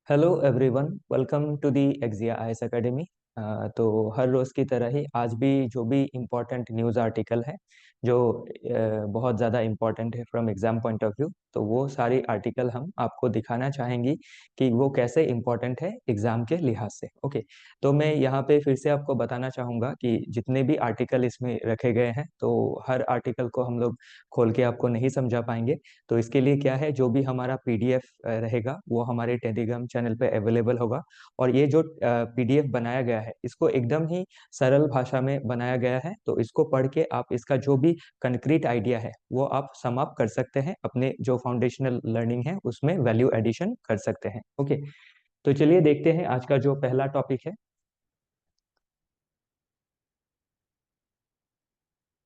Hello everyone, welcome to the एक्जिया IAS academy. तो हर रोज़ की तरह ही आज भी जो भी इम्पोर्टेंट न्यूज़ आर्टिकल है जो बहुत ज़्यादा इम्पोर्टेंट है from exam point of view, तो वो सारी आर्टिकल हम आपको दिखाना चाहेंगे कि वो कैसे इम्पोर्टेंट है एग्ज़ाम के लिहाज से। ओके, तो मैं यहाँ पे फिर से आपको बताना चाहूँगा कि जितने भी आर्टिकल इसमें रखे गए हैं तो हर आर्टिकल को हम लोग खोल के आपको नहीं समझा पाएंगे। तो इसके लिए क्या है, जो भी हमारा पीडीएफ रहेगा वो हमारे टेलीग्राम चैनल पे अवेलेबल होगा। और ये जो पीडीएफ बनाया गया है इसको एकदम ही सरल भाषा में बनाया गया है, तो इसको पढ़ के आप इसका जो भी कंक्रीट आइडिया है वो आप सम अप कर सकते हैं, अपने जो फाउंडेशनल लर्निंग है उसमें वैल्यू एडिशन कर सकते हैं। ओके, तो चलिए देखते हैं आज का जो पहला टॉपिक है।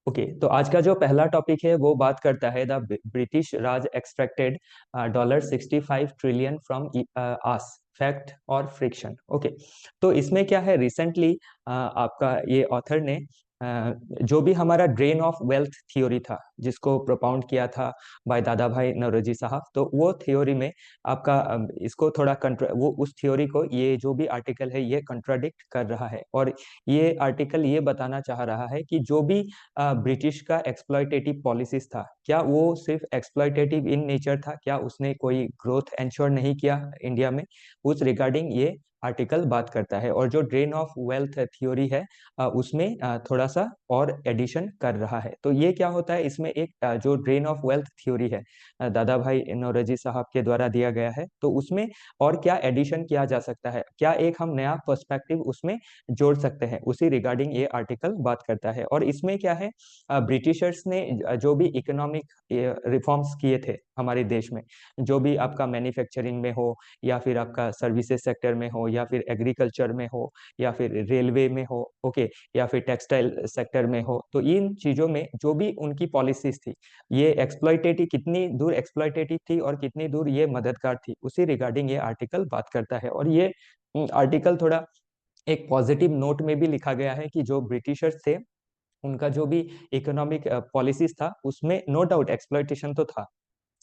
ओके, तो आज का जो पहला टॉपिक है वो बात करता है the British Raj extracted $65 trillion from us, fact और फ्रिक्शन। ओके, तो इसमें क्या है, रिसेंटली आपका ये ऑथर ने जो भी हमारा ड्रेन ऑफ वेल्थ थ्योरी था जिसको प्रोपाउंड किया था बाय दादा भाई नौरोजी साहब, तो वो थ्योरी में आपका इसको थोड़ा वो उस थ्योरी को ये जो भी आर्टिकल है ये कंट्राडिक्ट कर रहा है। और ये आर्टिकल ये बताना चाह रहा है कि जो भी ब्रिटिश का एक्सप्लॉयटेटिव पॉलिसीज था, क्या वो सिर्फ एक्सप्लॉयटेटिव इन नेचर था, क्या उसने कोई ग्रोथ एंश्योर नहीं किया इंडिया में, उस रिगार्डिंग ये आर्टिकल बात करता है। और जो ड्रेन ऑफ वेल्थ थ्योरी है उसमें थोड़ा सा और एडिशन कर रहा है। तो ये क्या होता है, इसमें एक जो ड्रेन ऑफ वेल्थ थ्योरी है दादा भाई नौरोजी साहब के द्वारा दिया गया है, तो उसमें और क्या एडिशन किया जा सकता है, क्या एक हम नया पर्सपेक्टिव उसमें जोड़ सकते हैं, उसी रिगार्डिंग ये आर्टिकल बात करता है। और इसमें क्या है, ब्रिटिशर्स ने जो भी इकोनॉमिक रिफॉर्म्स किए थे हमारे देश में, जो भी आपका मैन्युफैक्चरिंग में हो या फिर आपका सर्विसेज सेक्टर में हो या फिर एग्रीकल्चर में हो या फिर रेलवे में हो, ओके, या फिर टेक्सटाइल सेक्टर में हो, तो इन चीजों में जो भी उनकी पॉलिसीज थी ये एक्सप्लॉयटेटिव, कितनी दूर एक्सप्लॉयटेटिव थी और कितनी दूर ये मददगार थी, उसी रिगार्डिंग ये आर्टिकल बात करता है। और ये आर्टिकल थोड़ा एक पॉजिटिव नोट में भी लिखा गया है कि जो ब्रिटिशर्स थे उनका जो भी इकोनॉमिक पॉलिसीज था उसमें नो डाउट एक्सप्लॉयटेशन तो था,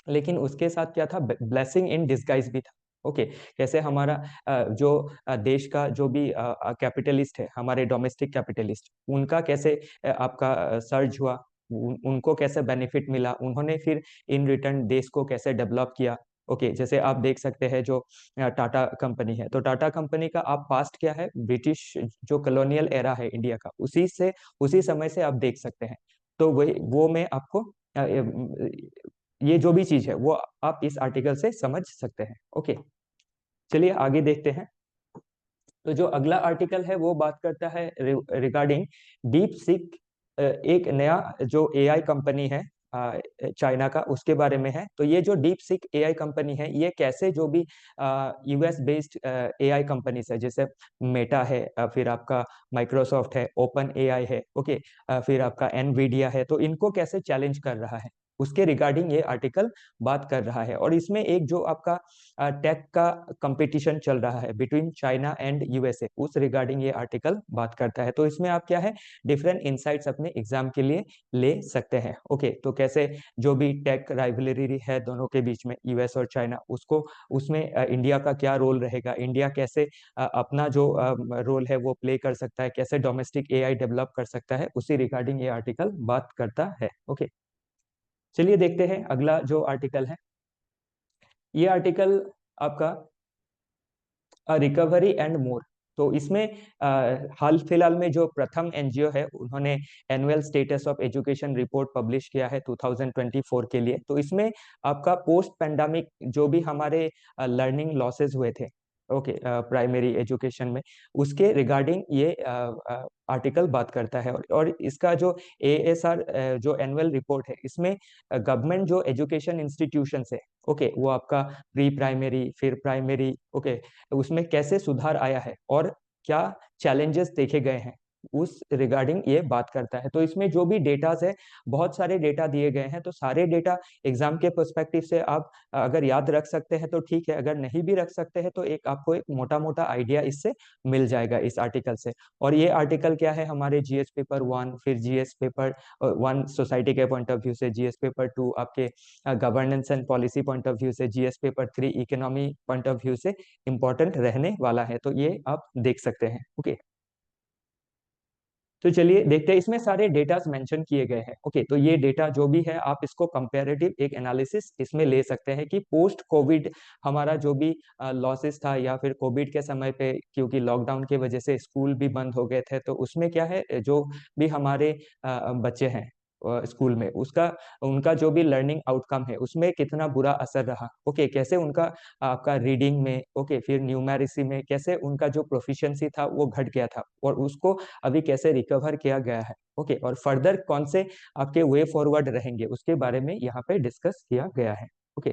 लेकिन उसके साथ क्या था, ब्लेसिंग इन डिस्गाइज भी था। ओके, कैसे हमारा जो देश का जो भी कैपिटलिस्ट है, हमारे डोमेस्टिक कैपिटलिस्ट, उनका कैसे आपका सर्ज हुआ, उनको कैसे बेनिफिट मिला, उन्होंने फिर इन रिटर्न देश को कैसे डेवलप किया। ओके, जैसे आप देख सकते हैं जो टाटा कंपनी है, तो टाटा कंपनी का आप पास्ट क्या है, ब्रिटिश जो कॉलोनियल एरा है इंडिया का, उसी से उसी समय से आप देख सकते हैं। तो वही वो मैं आपको ये जो भी चीज है वो आप इस आर्टिकल से समझ सकते हैं। ओके, चलिए आगे देखते हैं। तो जो अगला आर्टिकल है वो बात करता है रिगार्डिंग डीप सीक, एक नया जो एआई कंपनी है चाइना का, उसके बारे में है। तो ये जो डीप सीक एआई कंपनी है ये कैसे जो भी यूएस बेस्ड एआई कंपनीज है, जैसे मेटा है, फिर आपका माइक्रोसॉफ्ट है, ओपन एआई है, ओके, फिर आपका एनवीडिया है, तो इनको कैसे चैलेंज कर रहा है, उसके रिगार्डिंग ये आर्टिकल बात कर रहा है। और इसमें एक जो आपका टेक का कंपटीशन चल रहा है बिटवीन चाइना एंड यूएसए, उस रिगार्डिंग ये आर्टिकल बात करता है। तो इसमें आप क्या है, डिफरेंट इनसाइट्स अपने एग्जाम के लिए ले सकते हैं। ओके, तो कैसे जो भी टेक राइवलरी है दोनों के बीच में, यूएस और चाइना, उसको उसमें इंडिया का क्या रोल रहेगा, इंडिया कैसे अपना जो रोल है वो प्ले कर सकता है, कैसे डोमेस्टिक एआई डेवलप कर सकता है, उसी रिगार्डिंग ये आर्टिकल बात करता है। ओके, चलिए देखते हैं अगला जो आर्टिकल है। ये आर्टिकल आपका रिकवरी एंड मोर। तो इसमें हाल फिलहाल में जो प्रथम एनजीओ है उन्होंने annual status of education report publish किया है 2024 के लिए। तो इसमें आपका पोस्ट पेंडेमिक जो भी हमारे लर्निंग लॉसेस हुए थे, ओके, प्राइमरी एजुकेशन में, उसके रिगार्डिंग ये आर्टिकल बात करता है। और इसका जो एएसआर जो एनुअल रिपोर्ट है, इसमें गवर्नमेंट जो एजुकेशन इंस्टीट्यूशन है, ओके, वो आपका प्री प्राइमरी फिर प्राइमरी, ओके, उसमें कैसे सुधार आया है और क्या चैलेंजेस देखे गए हैं, उस रिगार्डिंग ये बात करता है। तो इसमें जो भी डेटाज है, बहुत सारे डेटा दिए गए हैं, तो सारे डेटा एग्जाम के पर्सपेक्टिव से आप अगर याद रख सकते हैं तो ठीक है, अगर नहीं भी रख सकते हैं तो एक आपको एक मोटा मोटा आइडिया इससे मिल जाएगा इस आर्टिकल से। और ये आर्टिकल क्या है, हमारे जीएस पेपर 1, फिर जीएस पेपर 1 सोसाइटी के पॉइंट ऑफ व्यू से, जीएस पेपर 2 आपके governance and policy point of view से, GS paper 3 economy point of view से इंपॉर्टेंट रहने वाला है। तो ये आप देख सकते हैं। ओके, तो चलिए देखते हैं, इसमें सारे डेटास मेंशन किए गए हैं। ओके, तो ये डेटा जो भी है आप इसको कंपैरेटिव एक एनालिसिस इसमें ले सकते हैं कि पोस्ट कोविड हमारा जो भी लॉसेस था, या फिर कोविड के समय पे क्योंकि लॉकडाउन की वजह से स्कूल भी बंद हो गए थे, तो उसमें क्या है, जो भी हमारे बच्चे हैं स्कूल में, उसका उनका जो भी लर्निंग आउटकम है उसमें कितना बुरा असर रहा। ओके, कैसे उनका आपका रीडिंग में, ओके, फिर न्यूमेरिसी में कैसे उनका जो प्रोफिशिएंसी था वो घट गया था, और उसको अभी कैसे रिकवर किया गया है। ओके, और फर्दर कौन से आपके वे फॉरवर्ड रहेंगे उसके बारे में यहाँ पे डिस्कस किया गया है। ओके,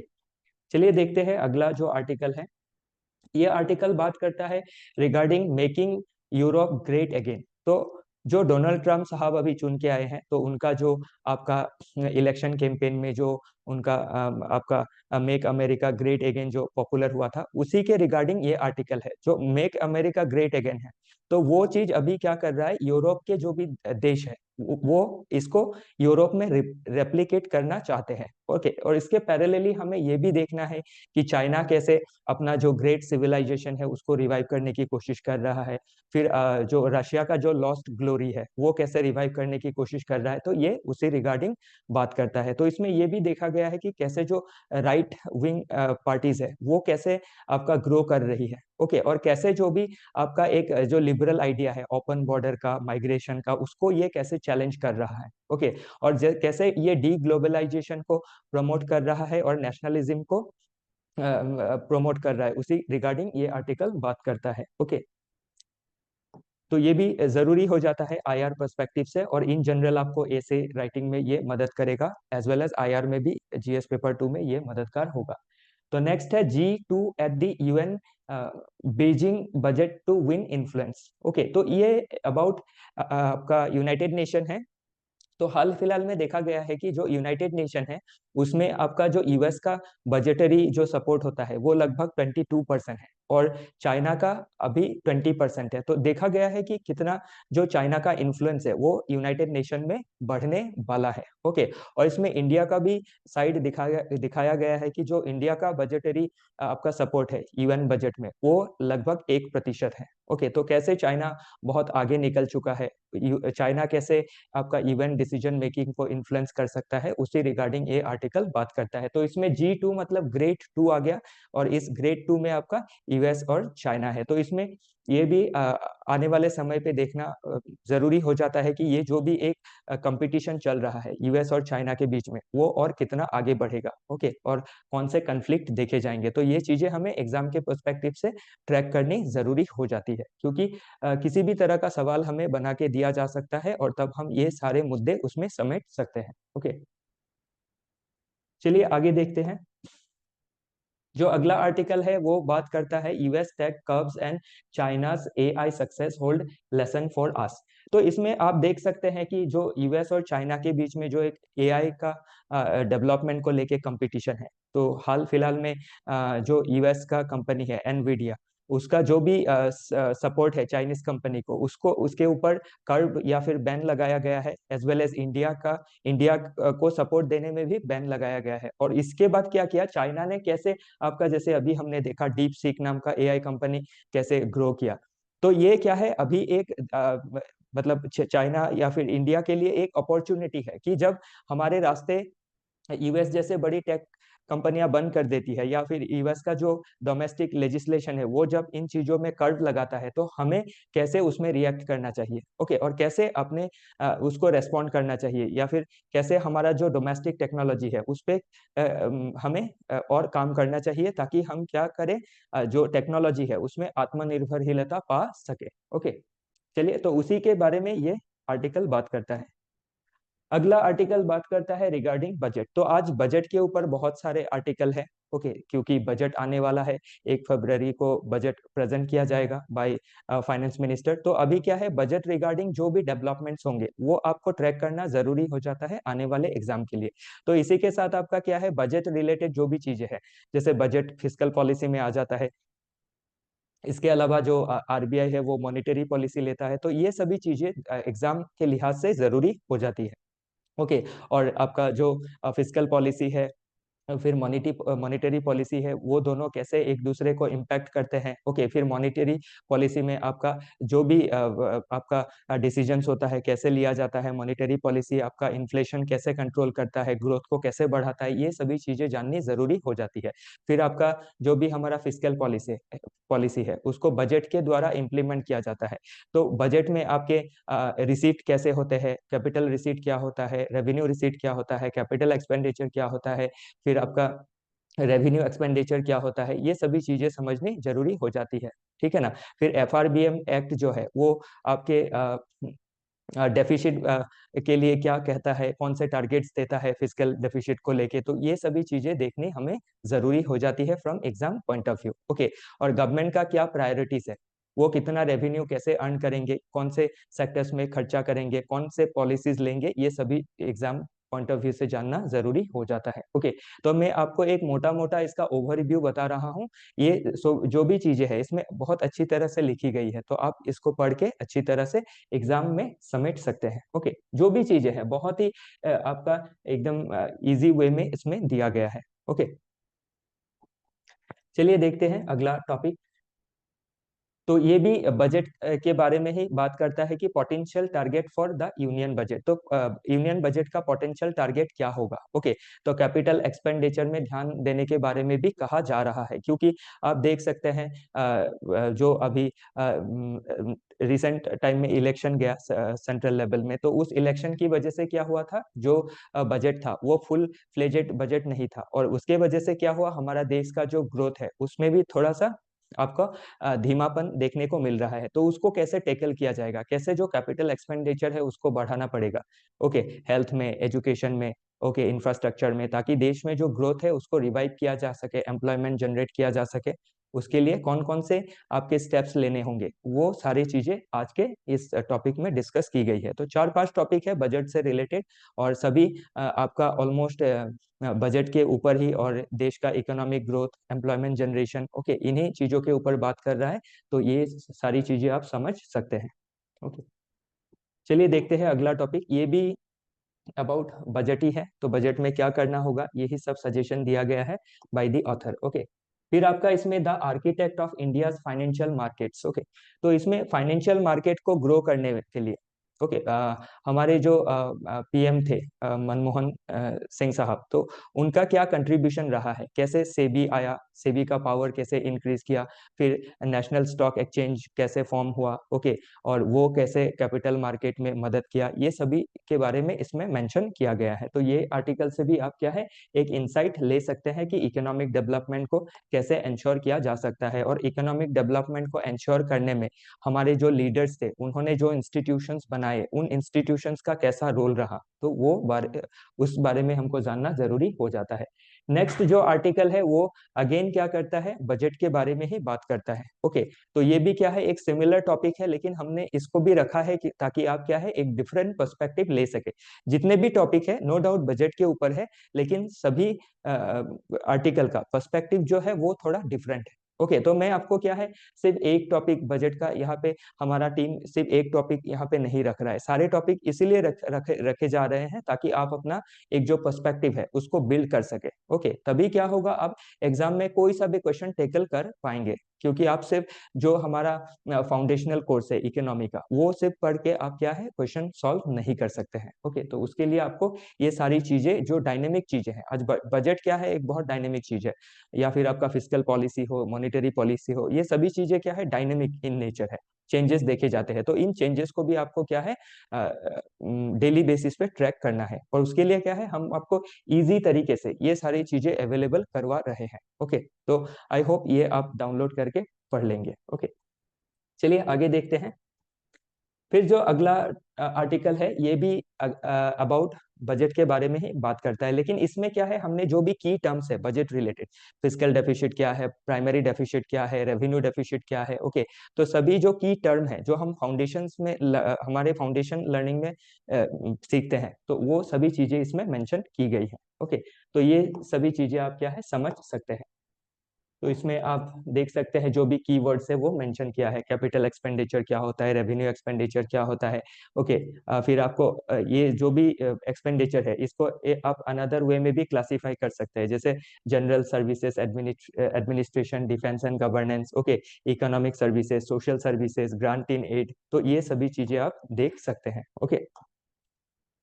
चलिए देखते हैं अगला जो आर्टिकल है। ये आर्टिकल बात करता है regarding making Europe great again. तो जो डोनाल्ड ट्रम्प साहब अभी चुन के आए हैं, तो उनका जो आपका इलेक्शन कैंपेन में जो उनका आपका मेक अमेरिका ग्रेट अगेन जो पॉपुलर हुआ था, उसी के रिगार्डिंग ये आर्टिकल है। जो मेक अमेरिका ग्रेट अगेन है, तो वो चीज अभी क्या कर रहा है, यूरोप के जो भी देश है वो इसको यूरोप में रेप्लिकेट करना चाहते हैं। ओके, और इसके पैरेलली हमें ये भी देखना है कि चाइना कैसे अपना जो ग्रेट सिविलाइजेशन है उसको रिवाइव करने की कोशिश कर रहा है। फिर जो रशिया का जो लॉस्ट ग्लोरी है वो कैसे रिवाइव करने की कोशिश कर रहा है, तो ये उसी रिगार्डिंग बात करता है। तो इसमें ये भी देखा गया है कि कैसे जो राइट विंग पार्टीज है वो कैसे आपका ग्रो कर रही है। ओके, और कैसे जो भी आपका एक जो लिबरल आइडिया है ओपन बॉर्डर का, माइग्रेशन का, उसको ये कैसे चैलेंज कर रहा है। ओके, और कैसे ये डी ग्लोबलाइजेशन को प्रमोट कर रहा है और नेशनलिज्म को प्रमोट कर रहा है, उसी रिगार्डिंग ये आर्टिकल बात करता है। ओके, तो ये भी जरूरी हो जाता है आईआर पर्सपेक्टिव से, और इन जनरल आपको ऐसे राइटिंग में ये मदद करेगा, एज वेल एज आईआर में भी जीएस पेपर 2 में ये मददगार होगा। तो नेक्स्ट है G2 at the UN Beijing budget to win influence. Okay, तो ये अबाउट आपका यूनाइटेड नेशन है। तो हाल फिलहाल में देखा गया है कि जो यूनाइटेड नेशन है उसमें आपका जो यूएस का बजटरी जो सपोर्ट होता है वो लगभग 22% है, और चाइना का अभी 20% है। तो देखा गया है कि कितना जो चाइना का इन्फ्लुएंस है वो यूनाइटेड नेशन में बढ़ने वाला है। ओके, और इसमें इंडिया का भी साइड दिखाया गया है कि जो इंडिया का बजटरी आपका सपोर्ट है यूएन बजट में वो लगभग 1% है। ओके, तो कैसे चाइना बहुत आगे निकल चुका है, चाइना कैसे आपका इवेंट डिसीजन मेकिंग को इन्फ्लुएंस कर सकता है, उसी रिगार्डिंग ये आर्टिकल बात करता है। तो इसमें G2 मतलब ग्रेट 2 आ गया, और इस ग्रेट 2 में आपका यूएस और चाइना है। तो इसमें ये भी आने वाले समय पे देखना जरूरी हो जाता है कि ये जो भी एक कंपटीशन चल रहा है यूएस और चाइना के बीच में वो और कितना आगे बढ़ेगा। ओके, और कौन से कन्फ्लिक्ट देखे जाएंगे, तो ये चीजें हमें एग्जाम के पर्सपेक्टिव से ट्रैक करनी जरूरी हो जाती है, क्योंकि किसी भी तरह का सवाल हमें बना के दिया जा सकता है और तब हम ये सारे मुद्दे उसमें समेट सकते हैं। ओके, चलिए आगे देखते हैं। जो अगला आर्टिकल है वो बात करता है US tech curves and China's AI success hold lesson for us. तो इसमें आप देख सकते हैं कि जो यूएस और चाइना के बीच में जो एक एआई का डेवलपमेंट को लेके कंपटीशन है, तो हाल फिलहाल में जो यूएस का कंपनी है एनवीडिया, उसका जो भी सपोर्ट है चाइनीज कंपनी को, उसको उसके ऊपर कर्व या फिर बैन लगाया गया है, एज वेल एज इंडिया को सपोर्ट देने में भी बैन लगाया गया है। और इसके बाद क्या किया चाइना ने, कैसे आपका जैसे अभी हमने देखा डीप सीक नाम का एआई कंपनी कैसे ग्रो किया। तो ये क्या है, अभी एक मतलब चाइना या फिर इंडिया के लिए एक अपॉर्चुनिटी है कि जब हमारे रास्ते यूएस जैसे बड़ी टेक कंपनियां बंद कर देती है, या फिर यूएस का जो डोमेस्टिक लेजिस्लेशन है वो जब इन चीजों में कर्व लगाता है, तो हमें कैसे उसमें रिएक्ट करना चाहिए। ओके, और कैसे अपने उसको रेस्पॉन्ड करना चाहिए, या फिर कैसे हमारा जो डोमेस्टिक टेक्नोलॉजी है उस पर हमें और काम करना चाहिए, ताकि हम क्या करें, जो टेक्नोलॉजी है उसमें आत्मनिर्भरशीलता पा सके। ओके, चलिए, तो उसी के बारे में ये आर्टिकल बात करता है। अगला आर्टिकल बात करता है रिगार्डिंग बजट। तो आज बजट के ऊपर बहुत सारे आर्टिकल है। ओके, क्योंकि बजट आने वाला है, 1 फरवरी को बजट प्रेजेंट किया जाएगा बाय फाइनेंस मिनिस्टर। तो अभी क्या है, बजट रिगार्डिंग जो भी डेवलपमेंट्स होंगे वो आपको ट्रैक करना जरूरी हो जाता है आने वाले एग्जाम के लिए। तो इसी के साथ आपका क्या है, बजट रिलेटेड जो भी चीजें हैं, जैसे बजट फिस्कल पॉलिसी में आ जाता है। इसके अलावा जो आरबीआई है वो मॉनेटरी पॉलिसी लेता है। तो ये सभी चीजें एग्जाम के लिहाज से जरूरी हो जाती है। ओके, और आपका जो फिस्कल पॉलिसी है, फिर मॉनेटरी पॉलिसी है, वो दोनों कैसे एक दूसरे को इम्पैक्ट करते हैं। ओके, फिर मॉनेटरी पॉलिसी में आपका जो भी आपका डिसीजंस होता है कैसे लिया जाता है, मॉनेटरी पॉलिसी आपका इन्फ्लेशन कैसे कंट्रोल करता है, ग्रोथ को कैसे बढ़ाता है, ये सभी चीजें जाननी जरूरी हो जाती है। फिर आपका जो भी हमारा फिस्कल पॉलिसी है उसको बजट के द्वारा इम्प्लीमेंट किया जाता है। तो बजट में आपके रिसीट कैसे होते हैं, कैपिटल रिसीट क्या होता है, रेवेन्यू रिसीट क्या होता है, कैपिटल एक्सपेंडिचर क्या होता है, फिर आपका रेवेन्यू एक्सपेंडिचर क्या होता है, ये सभी चीजें समझनी जरूरी हो जाती है। ठीक है ना। फिर एफआरबीएम एक्ट जो है वो आपके डेफिसिट के लिए क्या कहता है, कौन से टारगेट्स देता है फिजिकल डेफिसिट को लेके, तो ये सभी चीजें देखनी हमें जरूरी हो जाती है from exam point of view. Okay, और गवर्नमेंट का क्या प्रायोरिटीज है, वो कितना रेवेन्यू कैसे अर्न करेंगे, कौन से सेक्टर्स में खर्चा करेंगे, कौन से पॉलिसीज लेंगे, ये सभी एग्जाम पॉइंट ऑफ व्यू से जानना जरूरी हो जाता है। ओके, तो मैं आपको एक मोटा मोटा इसका ओवरव्यू बता रहा हूँ। ये जो भी चीजें हैं इसमें बहुत अच्छी तरह से लिखी गई है, तो आप इसको पढ़ के अच्छी तरह से एग्जाम में समेट सकते हैं। ओके, जो भी चीजें हैं बहुत ही आपका एकदम इजी वे में इसमें दिया गया है। ओके, चलिए देखते हैं अगला टॉपिक। तो ये भी बजट के बारे में ही बात करता है कि potential target for the union budget. तो यूनियन बजट का पोटेंशियल टारगेट क्या होगा। ओके, तो कैपिटल एक्सपेंडिचर में ध्यान देने के बारे में भी कहा जा रहा है, क्योंकि आप देख सकते हैं जो अभी रिसेंट टाइम में इलेक्शन गया सेंट्रल लेवल में, तो उस इलेक्शन की वजह से क्या हुआ था, जो बजट था वो फुल फ्लेजेड बजट नहीं था, और उसके वजह से क्या हुआ, हमारा देश का जो ग्रोथ है उसमें भी थोड़ा सा आपका धीमापन देखने को मिल रहा है। तो उसको कैसे टैकल किया जाएगा, कैसे जो कैपिटल एक्सपेंडिचर है उसको बढ़ाना पड़ेगा। ओके, हेल्थ में, एजुकेशन में, ओके, इंफ्रास्ट्रक्चर में, ताकि देश में जो ग्रोथ है उसको रिवाइव किया जा सके, एम्प्लॉयमेंट जनरेट किया जा सके। उसके लिए कौन कौन से आपके स्टेप्स लेने होंगे, वो सारी चीजें आज के इस टॉपिक में डिस्कस की गई है। तो 4-5 टॉपिक है बजट से रिलेटेड, और सभी आपका ऑलमोस्ट बजट के ऊपर ही, और देश का economic growth, employment generation, okay, इन्हीं चीजों के ऊपर बात कर रहा है। तो ये सारी चीजें आप समझ सकते हैं। ओके, चलिए देखते हैं अगला टॉपिक। ये भी अबाउट बजट ही है। तो बजट में क्या करना होगा, यही सब सजेशन दिया गया है बाय द ऑथर। ओके, फिर आपका इसमें the architect of India's financial markets. Okay, तो इसमें फाइनेंशियल मार्केट को ग्रो करने के लिए, ओके, हमारे जो पीएम थे मनमोहन सिंह साहब, तो उनका क्या कंट्रीब्यूशन रहा है, कैसे सेबी आया, सेबी का पावर कैसे इंक्रीज किया, फिर नेशनल स्टॉक एक्सचेंज कैसे फॉर्म हुआ। ओके, और वो कैसे कैपिटल मार्केट में मदद किया, ये सभी के बारे में इसमें मेंशन किया गया है। तो ये आर्टिकल से भी आप क्या है, एक इंसाइट ले सकते हैं कि इकोनॉमिक डेवलपमेंट को कैसे इंश्योर किया जा सकता है, और इकोनॉमिक डेवलपमेंट को इंश्योर करने में हमारे जो लीडर्स थे उन्होंने जो इंस्टीट्यूशंस बनाए, उन इंस्टीट्यूशंस का कैसा रोल रहा, तो उस बारे में हमको जानना जरूरी हो जाता है। नेक्स्ट जो आर्टिकल है वो अगेन क्या करता है, बजट के बारे में ही बात करता है। ओके, तो ये भी क्या है, एक सिमिलर टॉपिक है, लेकिन हमने इसको भी रखा है कि ताकि आप क्या है, एक डिफरेंट पर्सपेक्टिव ले सके। जितने भी टॉपिक है नो डाउट बजट के ऊपर है, लेकिन सभी आर्टिकल का पर्सपेक्टिव जो है वो थोड़ा डिफरेंट है। ओके, तो मैं आपको क्या है, सिर्फ एक टॉपिक बजट का यहाँ पे, हमारा टीम सिर्फ एक टॉपिक यहाँ पे नहीं रख रहा है, सारे टॉपिक इसीलिए रखे जा रहे हैं ताकि आप अपना एक जो पर्सपेक्टिव है उसको बिल्ड कर सके। ओके, तभी क्या होगा, आप एग्जाम में कोई सा भी क्वेश्चन टेकल कर पाएंगे, क्योंकि आप सिर्फ जो हमारा फाउंडेशनल कोर्स है इकोनॉमी का, वो सिर्फ पढ़ के आप क्या है, क्वेश्चन सॉल्व नहीं कर सकते हैं। ओके, तो उसके लिए आपको ये सारी चीजें जो डायनेमिक चीजें हैं, आज बजट क्या है, एक बहुत डायनेमिक चीज है, या फिर आपका फिस्कल पॉलिसी हो, मॉनेटरी पॉलिसी हो, ये सभी चीजें क्या है, डायनेमिक इन नेचर है, चेंजेस देखे जाते हैं। तो इन चेंजेस को भी आपको क्या है, डेली बेसिस पे ट्रैक करना है, और उसके लिए क्या है, हम आपको इजी तरीके से ये सारी चीजें अवेलेबल करवा रहे हैं। ओके, तो आई होप ये आप डाउनलोड करके पढ़ लेंगे। ओके, चलिए आगे देखते हैं। फिर जो अगला आर्टिकल है ये भी अबाउट बजट के बारे में ही बात करता है, लेकिन इसमें क्या है, हमने जो भी की टर्म्स है बजट रिलेटेड, फिस्कल डेफिसिट क्या है, प्राइमरी डेफिसिट क्या है, रेवेन्यू डेफिसिट क्या है, ओके। तो सभी जो की टर्म है जो हम फाउंडेशंस में हमारे फाउंडेशन लर्निंग में सीखते हैं, तो वो सभी चीजें इसमें मेंशन की गई है, ओके। तो ये सभी चीजें आप क्या है समझ सकते हैं। तो इसमें आप देख सकते हैं जो भी कीवर्ड्स है वो मेंशन किया है, कैपिटल एक्सपेंडिचर क्या होता है, रेवेन्यू एक्सपेंडिचर क्या होता है, ओके। फिर आपको ये जो भी एक्सपेंडिचर है इसको आप अनदर वे में भी क्लासिफाई कर सकते हैं, जैसे general services, administration, defence and governance, okay, economic services, social services, grant in aid, तो ये सभी चीजें आप देख सकते हैं, ओके।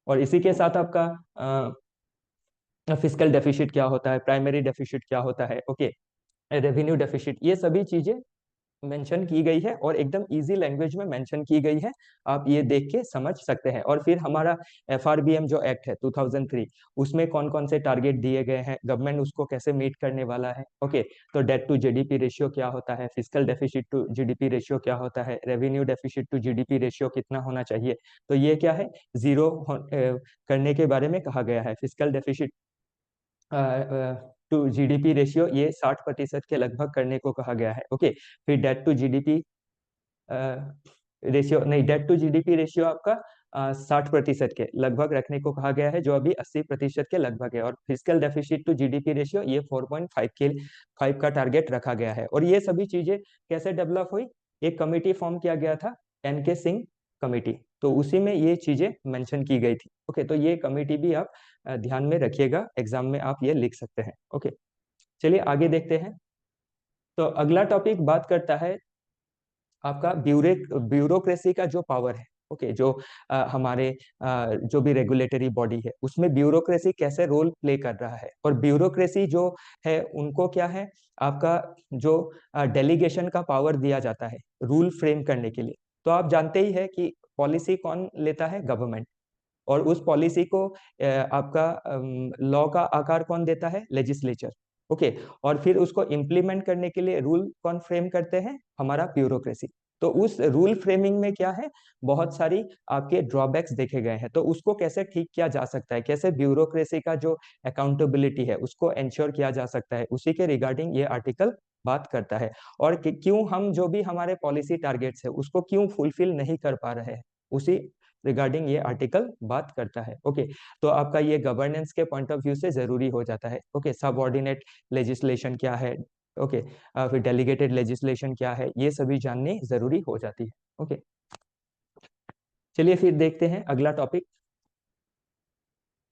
और इसी के साथ आपका फिजिकल डेफिसिट क्या होता है, प्राइमरी डेफिसिट क्या होता है, ओके, रेवेन्यू डेफिसिट, ये सभी चीजें मेंशन की गई है और एकदम इजी लैंग्वेज में मेंशन की गई है। आप ये देख के समझ सकते हैं। और फिर हमारा एफआरबीएम जो एक्ट है 2003, उसमें कौन कौन से टारगेट दिए गए हैं, गवर्नमेंट उसको कैसे मीट करने वाला है, ओके। तो डेट टू जीडीपी रेशियो क्या होता है, physical deficit to GDP ratio क्या होता है, revenue deficit to GDP ratio कितना होना चाहिए, तो ये क्या है, जीरो करने के बारे में कहा गया है। Physical deficit to GDP ratio ये 60% के लगभग करने को कहा गया है, ओके। फिर डेट टू जीडीपी रेशियो नहीं, डेट टू जीडीपी रेशियो आपका 60% के लगभग रखने को कहा गया है, जो अभी 80% के लगभग है। और physical deficit to GDP ratio ये 4.5 के 5 का टारगेट रखा गया है। और ये सभी चीजें कैसे डेवलप हुई, एक कमिटी फॉर्म किया गया था, एनके सिंह कमेटी, तो उसी में ये चीजें मेंशन की गई थी, ओके। तो ये कमेटी भी आप ध्यान में रखिएगा, एग्जाम में आप ये लिख सकते हैं, ओके। चलिए आगे देखते हैं। तो अगला टॉपिक बात करता है आपका ब्यूरोक्रेसी का जो पावर है, ओके। जो हमारे जो भी रेगुलेटरी बॉडी है उसमें ब्यूरोक्रेसी कैसे रोल प्ले कर रहा है। और ब्यूरोक्रेसी जो है उनको क्या है, आपका जो डेलीगेशन का पावर दिया जाता है रूल फ्रेम करने के लिए। तो आप जानते ही है कि पॉलिसी कौन लेता है, गवर्नमेंट। और उस पॉलिसी को आपका लॉ का आकार कौन देता है, लेजिस्लेचर, ओके। और फिर उसको इम्प्लीमेंट करने के लिए रूल कौन फ्रेम करते हैं, हमारा ब्यूरोक्रेसी। तो उस रूल फ्रेमिंग में क्या है, बहुत सारी आपके ड्रॉबैक्स देखे गए हैं, तो उसको कैसे ठीक किया जा सकता है, कैसे ब्यूरोक्रेसी का जो अकाउंटेबिलिटी है उसको इंश्योर किया जा सकता है, उसी के रिगार्डिंग ये आर्टिकल बात करता है। और क्यों हम जो भी हमारे पॉलिसी टारगेट्स है उसको क्यों फुलफिल नहीं कर पा रहे हैं, उसी रिगार्डिंग ये आर्टिकल बात करता है, ओके। तो आपका ये गवर्नेंस के पॉइंट ऑफ व्यू से जरूरी हो जाता है, ओके। सबऑर्डिनेट लेजिस्लेशन क्या है, ओके। फिर डेलीगेटेड लेजिस्लेशन क्या है, ये सभी जाननी जरूरी हो जाती है, ओके। चलिए फिर देखते हैं अगला टॉपिक।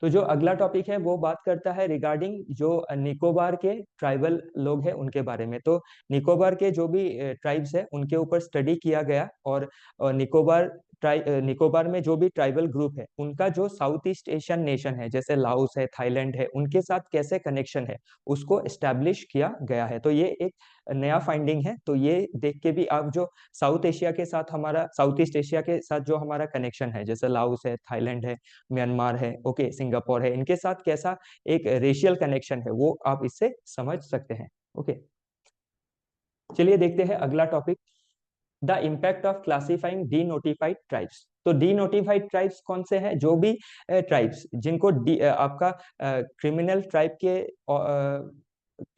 तो जो अगला टॉपिक है वो बात करता है रिगार्डिंग जो निकोबार के ट्राइबल लोग हैं उनके बारे में। तो निकोबार के जो भी ट्राइब्स है उनके ऊपर स्टडी किया गया। और निकोबार में जो भी ट्राइबल ग्रुप है उनका जो साउथ ईस्ट एशियन नेशन है, जैसे लाओस है, थाईलैंड है, उनके साथ कैसे कनेक्शन है उसको एस्टेब्लिश किया गया है। तो ये एक नया फाइंडिंग है। तो ये देख के भी आप जो साउथ एशिया के साथ हमारा, साउथ ईस्ट एशिया के साथ जो हमारा कनेक्शन है, जैसे लाओस है, थाईलैंड है, म्यांमार है, ओके, सिंगापुर है, इनके साथ कैसा एक रेशियल कनेक्शन है वो आप इससे समझ सकते हैं, ओके। चलिए देखते हैं अगला topic, the impact of classifying D notified tribes. तो डी नोटिफाइड ट्राइब्स कौन से हैं, जो भी ट्राइब्स जिनको आपका क्रिमिनल ट्राइब के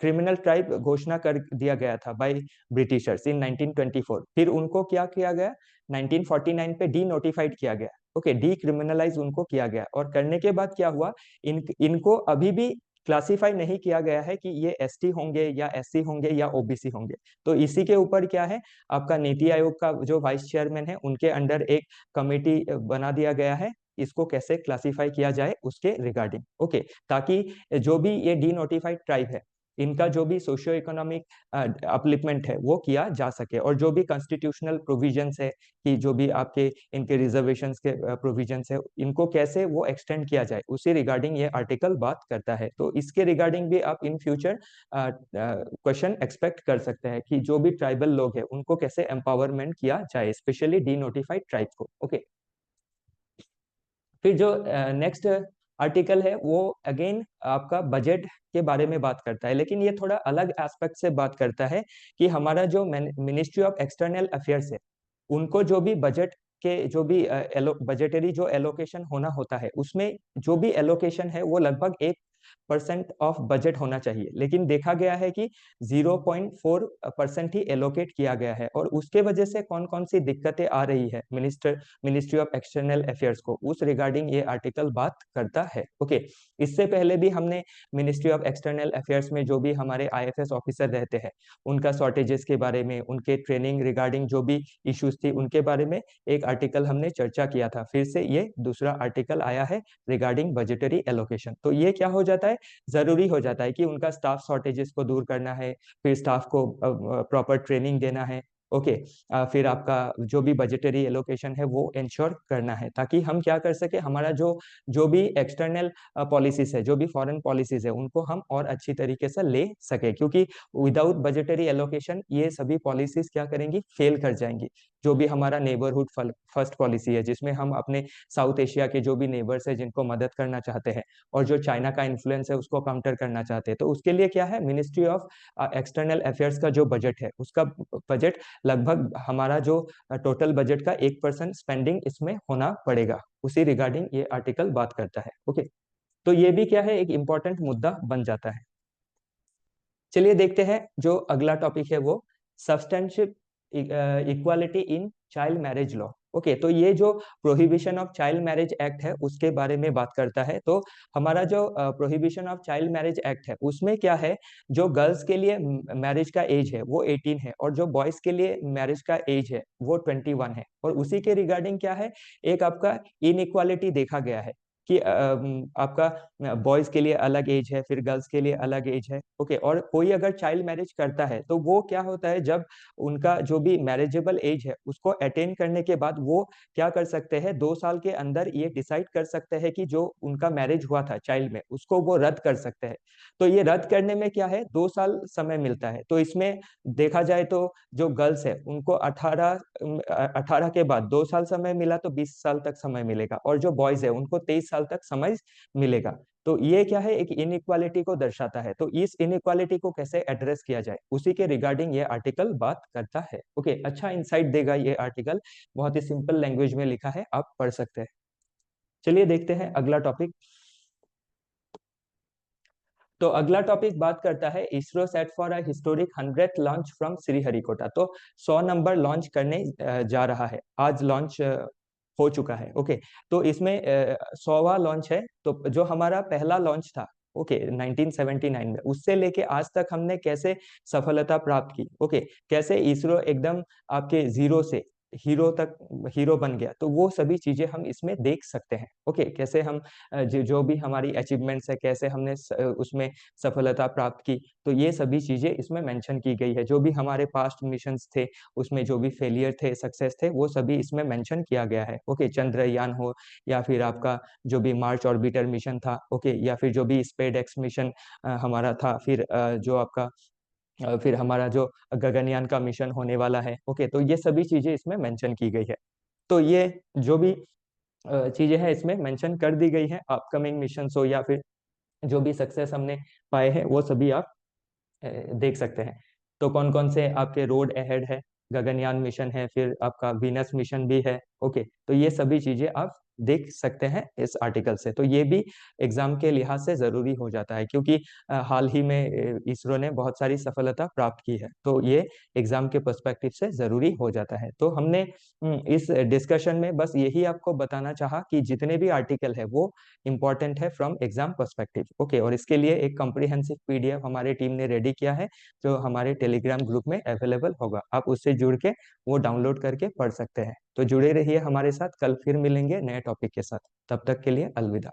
क्रिमिनल ट्राइब घोषणा कर दिया गया था बाय ब्रिटिशर्स इन 1924, फिर उनको क्या किया गया, 1949 पे डी नोटिफाइड किया गया, ओके, डी क्रिमिनलाइज उनको किया गया। और करने के बाद क्या हुआ, इनको अभी भी क्लासिफाई नहीं किया गया है कि ये एसटी होंगे या एससी होंगे या ओबीसी होंगे। तो इसी के ऊपर क्या है, आपका नीति आयोग का जो वाइस चेयरमैन है उनके अंडर एक कमेटी बना दिया गया है, इसको कैसे क्लासिफाई किया जाए उसके रिगार्डिंग, ओके। ताकि जो भी ये डी नोटिफाइड ट्राइब है इनका जो भी सोशियो इकोनॉमिक अपलिफ्टमेंट है वो किया जा सके। और जो भी कॉन्स्टिट्यूशनल प्रोविजंस है कि जो भी आपके इनके रिजर्वेशंस के प्रोविजंस है इनको कैसे वो एक्सटेंड किया जाए, उसी रिगार्डिंग ये आर्टिकल बात करता है। तो इसके रिगार्डिंग भी आप इन फ्यूचर क्वेश्चन एक्सपेक्ट कर सकते हैं कि जो भी ट्राइबल लोग हैं उनको कैसे एम्पावरमेंट किया जाए, स्पेशली डी नोटिफाइड ट्राइब को, ओके। फिर जो नेक्स्ट आर्टिकल है वो अगेन आपका बजट के बारे में बात करता है, लेकिन ये थोड़ा अलग एस्पेक्ट से बात करता है कि हमारा जो मिनिस्ट्री ऑफ एक्सटर्नल अफेयर्स है उनको जो भी बजट के जो भी बजटरी जो एलोकेशन होना होता है, उसमें जो भी एलोकेशन है वो लगभग 1% ऑफ बजट होना चाहिए, लेकिन देखा गया है कि 0.4% ही एलोकेट किया गया है। और उसके वजह से कौन कौन सी दिक्कतें आ रही है मिनिस्ट्री ऑफ एक्सटर्नल अफेयर्स को, उस रिगार्डिंग ये आर्टिकल बात करता है। ओके, इससे पहले भी हमने मिनिस्ट्री ऑफ एक्सटर्नल अफेयर्स में जो भी हमारे आईएफएस ऑफिसर रहते हैं, उनका शॉर्टेजेस के बारे में, उनके ट्रेनिंग रिगार्डिंग जो भी इश्यूज थी उनके बारे में एक आर्टिकल हमने चर्चा किया था। फिर से ये दूसरा आर्टिकल आया है रिगार्डिंग बजटरी एलोकेशन। तो ये क्या हो जाता है, जरूरी हो जाता है कि उनका स्टाफ शॉर्टेजेस को दूर करना है, फिर स्टाफ को प्रॉपर ट्रेनिंग देना है। ओके, फिर आपका जो भी बजटरी एलोकेशन है वो इंश्योर करना है, ताकि हम क्या कर सके, हमारा जो जो भी एक्सटर्नल पॉलिसीज है, जो भी फॉरेन पॉलिसीज है, उनको हम और अच्छी तरीके से ले सके। क्योंकि विदाउट बजटरी एलोकेशन ये सभी पॉलिसीज क्या करेंगी, फेल कर जाएंगी। जो भी हमारा नेबरहुड फर्स्ट पॉलिसी है, जिसमें हम अपने साउथ एशिया के जो भी नेबर्स है जिनको मदद करना चाहते हैं, और जो चाइना का इन्फ्लुएंस है उसको काउंटर करना चाहते हैं, तो उसके लिए क्या है, मिनिस्ट्री ऑफ एक्सटर्नल अफेयर्स का जो बजट है, उसका बजट लगभग हमारा जो टोटल बजट का 1% स्पेंडिंग इसमें होना पड़ेगा। उसी रिगार्डिंग ये आर्टिकल बात करता है। ओके, तो ये भी क्या है, एक इंपॉर्टेंट मुद्दा बन जाता है। चलिए देखते हैं जो अगला टॉपिक है, वो substantial equality in child marriage law. Okay, तो ये जो prohibition of child marriage act है उसके बारे में बात करता है। तो हमारा जो prohibition of child marriage act है उसमें क्या है, जो गर्ल्स के लिए मैरिज का एज है वो 18 है, और जो बॉयज के लिए मैरिज का एज है वो 21 है। और उसी के रिगार्डिंग क्या है, एक आपका इनइक्वालिटी देखा गया है कि आपका बॉयज के लिए अलग एज है, फिर गर्ल्स के लिए अलग एज है। ओके, और कोई अगर चाइल्ड मैरिज करता है तो वो क्या होता है, जब उनका जो भी मैरिजेबल एज है उसको अटेन करने के बाद वो क्या कर सकते हैं, 2 साल के अंदर ये डिसाइड कर सकते हैं कि जो उनका मैरिज हुआ था चाइल्ड में, उसको वो रद्द कर सकते हैं। तो ये रद्द करने में क्या है, 2 साल समय मिलता है। तो इसमें देखा जाए तो जो गर्ल्स है उनको 18 के बाद 2 साल समय मिला, तो 20 साल तक समय मिलेगा, और जो बॉयज है उनको 23 साल तक समय मिलेगा। तो ये क्या है, एक इनइक्वालिटी को दर्शाता है। तो इस इनइक्वालिटी को कैसे एड्रेस किया जाए, उसी के रिगार्डिंग ये आर्टिकल बात करता है। ओके, अच्छा इंसाइट देगा ये आर्टिकल, बहुत ही सिंपल लैंग्वेज में लिखा है, आप पढ़ सकते हैं। चलिए देखते हैं अगला टॉपिक। तो अगला टॉपिक बात करता है, ISRO set for a historic 100th launch from Sriharikota. तो 100 नंबर लॉन्च करने जा रहा है, आज लॉन्च हो चुका है। ओके, तो इसमें 100वां लॉन्च है। तो जो हमारा पहला लॉन्च था, ओके, 1979 में, उससे लेके आज तक हमने कैसे सफलता प्राप्त की, ओके, कैसे इसरो एकदम आपके जीरो से हीरो बन गया, तो वो सभी चीजें हम इसमें देख सकते हैं। ओके, कैसे हम जो भी हमारी अचीवमेंट्स है, कैसे हमने उसमें सफलता प्राप्त की, तो ये सभी चीजें इसमें मेंशन की गई है। जो भी हमारे पास्ट मिशंस थे, उसमें जो भी फेलियर थे, सक्सेस थे, वो सभी इसमें मेंशन किया गया है। ओके, चंद्रयान हो, या फिर आपका जो भी मार्च ऑर्बिटर मिशन था, ओके, या फिर जो भी स्पेस एक्स मिशन हमारा था, फिर जो आपका फिर हमारा जो गगनयान का मिशन होने वाला है। ओके, तो ये सभी चीजें इसमें मेंशन की गई है। तो ये जो भी चीजें हैं इसमें मेंशन कर दी गई है, अपकमिंग मिशन हो या फिर जो भी सक्सेस हमने पाए हैं वो सभी आप देख सकते हैं। तो कौन कौन से आपके रोड अहेड है, गगनयान मिशन है, फिर आपका वीनस मिशन भी है। ओके, तो ये सभी चीजें आप देख सकते हैं इस आर्टिकल से। तो ये भी एग्जाम के लिहाज से जरूरी हो जाता है, क्योंकि हाल ही में इसरो ने बहुत सारी सफलता प्राप्त की है, तो ये एग्जाम के पर्सपेक्टिव से जरूरी हो जाता है। तो हमने इस डिस्कशन में बस यही आपको बताना चाहा कि जितने भी आर्टिकल है वो इम्पोर्टेंट है फ्रॉम एग्जाम पर्सपेक्टिव। ओके, और इसके लिए एक कॉम्प्रिहेंसिव पीडीएफ हमारे टीम ने रेडी किया है, जो हमारे टेलीग्राम ग्रुप में अवेलेबल होगा। आप उससे जुड़ के वो डाउनलोड करके पढ़ सकते हैं। तो जुड़े रहिए हमारे साथ, कल फिर मिलेंगे नए टॉपिक के साथ। तब तक के लिए अलविदा।